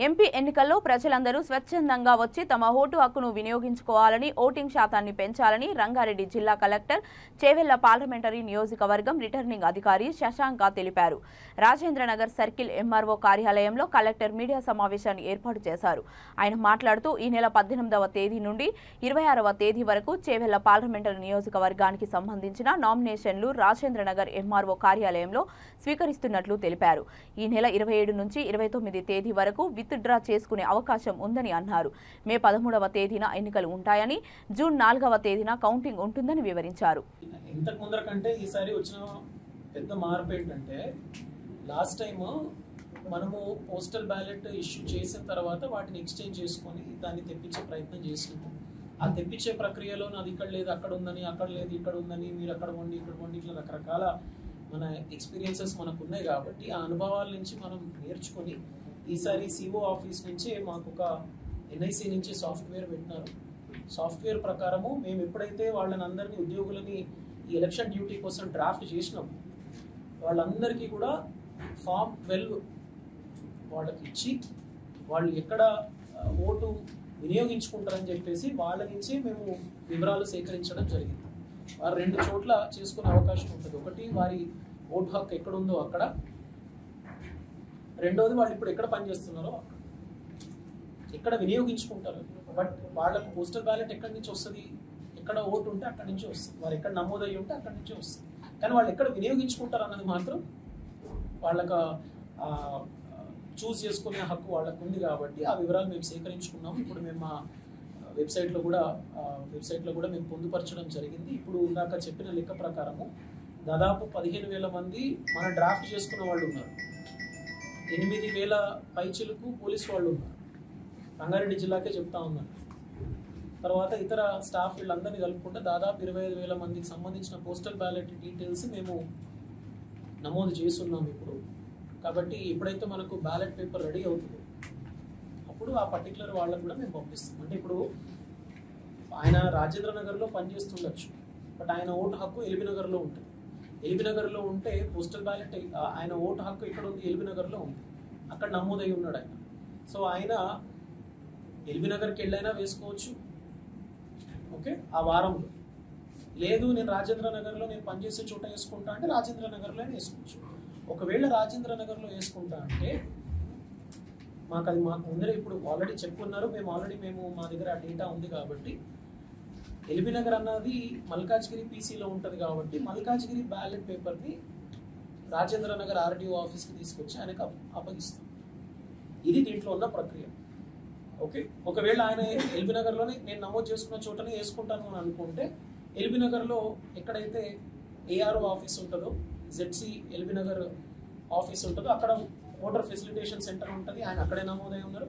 MP ఎన్నికల్లో ప్రజలందరూ స్వచ్ఛందంగా వచ్చి తమ ఓటు హక్కును వినియోగించుకోవాలని, ఓటింగ్ శాతాన్ని పెంచాలని రంగారెడ్డి జిల్లా కలెక్టర్ చేవెళ్ల పార్లమెంటరీ నియోజకవర్గం రిటర్నింగ్ అధికారి శశాంక తెలిపారు. రాజేంద్రనగర్ సర్కిల్ ఎంఆర్ఓ కార్యాలయంలో కలెక్టర్ మీడియా సమావేశాన్ని ఏర్పాటు చేశారు. ఆయన మాట్లాడుతూ ఈ నెల 18వ తేదీ నుండి 26వ తేదీ వరకు చేవెళ్ల పార్లమెంటరీ నియోజకవర్గానికి సంబంధించిన నామినేషన్లు రాజేంద్రనగర్ ఎంఆర్ఓ కార్యాలయంలో స్వీకరిస్తున్నట్లు తెలిపారు. ఈ నెల 27 నుంచి 29 తేదీ వరకు విత్డ్రా చేసుకునే అవకాశం ఉందని అన్నారు. మే 13వ తేదీన ఎన్నికలు ఉంటాయని, జూన్ 4వ తేదీన కౌంటింగ్ ఉంటుందని వివరించారు. ఇంతకు ముందర కంటే ఈసారి వచ్చిన పెద్ద మార్పు ఏంటంటే, లాస్ట్ టైం మనము పోస్టల్ బ్యాలెట్ ఇష్యూ చేసిన తర్వాత వాటిని ఎక్స్చేంజ్ చేసుకొని దాన్ని తెప్పించే ప్రయత్నం చేసినాము. ఆ తెప్పించే ప్రక్రియలో అది ఇక్కడ లేదు, అక్కడ ఉందని, అక్కడ లేదు, ఇక్కడ ఉందని, మీరు అక్కడ వండి ఇక్కడ వండి, ఇట్లా రకరకాల మన ఎక్స్పీరియన్సెస్ మనకు ఉన్నాయి. కాబట్టి ఆ అనుభవాల నుంచి మనం నేర్చుకొని ఈసారి సిఓ ఆఫీస్ నుంచి మాకు ఒక ఎన్ఐసి నుంచి సాఫ్ట్వేర్ పెట్టినారు. సాఫ్ట్వేర్ ప్రకారము మేము ఎప్పుడైతే వాళ్ళని అందరినీ ఉద్యోగులని ఈ ఎలక్షన్ డ్యూటీ కోసం డ్రాఫ్ట్ చేసినాము, వాళ్ళందరికీ కూడా ఫామ్ 12 వాళ్ళకి ఇచ్చి వాళ్ళు ఎక్కడ ఓటు వినియోగించుకుంటారని చెప్పేసి వాళ్ళ నుంచి మేము వివరాలు సేకరించడం జరిగింది. వారు 2 చోట్ల చేసుకునే అవకాశం ఉంటుంది. ఒకటి వారి ఓటు హక్కు ఎక్కడుందో అక్కడ, రెండోది వాళ్ళు ఇప్పుడు ఎక్కడ పనిచేస్తున్నారో అక్కడ, ఎక్కడ వినియోగించుకుంటారు. బట్ వాళ్ళకు పోస్టల్ బ్యాలెట్ ఎక్కడి నుంచి వస్తుంది, ఎక్కడ ఓటు ఉంటే అక్కడి నుంచి వస్తుంది, వారు ఎక్కడ నమోదయ్యి ఉంటే అక్కడి నుంచి వస్తుంది. కానీ వాళ్ళు ఎక్కడ వినియోగించుకుంటారు అన్నది మాత్రం వాళ్ళకు చూస్ చేసుకునే హక్కు వాళ్ళకు ఉంది. కాబట్టి ఆ వివరాలు మేము సేకరించుకున్నాము. ఇప్పుడు మేము మా వెబ్సైట్లో కూడా మేము పొందుపరచడం జరిగింది. ఇప్పుడు ఇందాక చెప్పిన లెక్క ప్రకారము దాదాపు 15,000 మంది మన డ్రాఫ్ట్ చేసుకున్న వాళ్ళు ఉన్నారు. 8,000 పైచిలకు పోలీసు వాళ్ళు ఉన్నారు. రంగారెడ్డి జిల్లాకే చెప్తా ఉన్నారు. తర్వాత ఇతర స్టాఫ్ వీళ్ళందరినీ కలుపుకుంటే దాదాపు 25,000 మందికి సంబంధించిన పోస్టల్ బ్యాలెట్ డీటెయిల్స్ మేము నమోదు చేస్తున్నాం ఇప్పుడు. కాబట్టి ఎప్పుడైతే మనకు బ్యాలెట్ పేపర్ రెడీ అవుతుందో అప్పుడు ఆ పర్టికులర్ వాళ్ళకు కూడా మేము పంపిస్తాం. అంటే ఇప్పుడు ఆయన రాజేంద్రనగర్లో పనిచేస్తుండొచ్చు, బట్ ఆయన ఓటు హక్కు ఎల్బీనగర్లో ఉంటుంది. ఎల్బీనగర్లో ఉంటే పోస్టల్ బ్యాలెట్ ఆయన ఓటు హక్కు ఇక్కడ ఉంది, ఎల్బీనగర్లో ఉంది, అక్కడ నమోదై ఉన్నాడు ఆయన. సో ఆయన ఎల్బీనగర్కి వెళ్ళైనా వేసుకోవచ్చు, ఓకే, ఆ వారంలో. లేదు నేను రాజేంద్రనగర్లో నేను పనిచేసే చోట వేసుకుంటా అంటే రాజేంద్రనగర్లో వేసుకోవచ్చు. ఒకవేళ రాజేంద్రనగర్లో వేసుకుంటా అంటే మాకు ముందరే ఇప్పుడు ఆల్రెడీ చెప్పుకున్నారు. మేము మా దగ్గర ఆ డేటా ఉంది. కాబట్టి ఎల్బీనగర్ అన్నది మల్కాజ్గిరి పీసీలో ఉంటుంది. కాబట్టి మల్కాజ్గిరి బ్యాలెట్ పేపర్ని రాజేంద్రనగర్ ఆర్డీఓ ఆఫీస్కి తీసుకొచ్చి ఆయనకు అప్పగిస్తాం. ఇది దీంట్లో ఉన్న ప్రక్రియ. ఓకే, ఒకవేళ ఆయన ఎల్బీనగర్లోనే నేను నమోదు చేసుకున్న చోటనే వేసుకుంటాను అని అనుకుంటే, ఎల్బీనగర్లో ఎక్కడైతే ఏఆర్ఓ ఆఫీస్ ఉంటుందో, జెడ్సీ ఎల్బీనగర్ ఆఫీస్ ఉంటుందో అక్కడ ఓటర్ ఫెసిలిటేషన్ సెంటర్ ఉంటుంది. ఆయన అక్కడే నమోదై ఉన్నారు.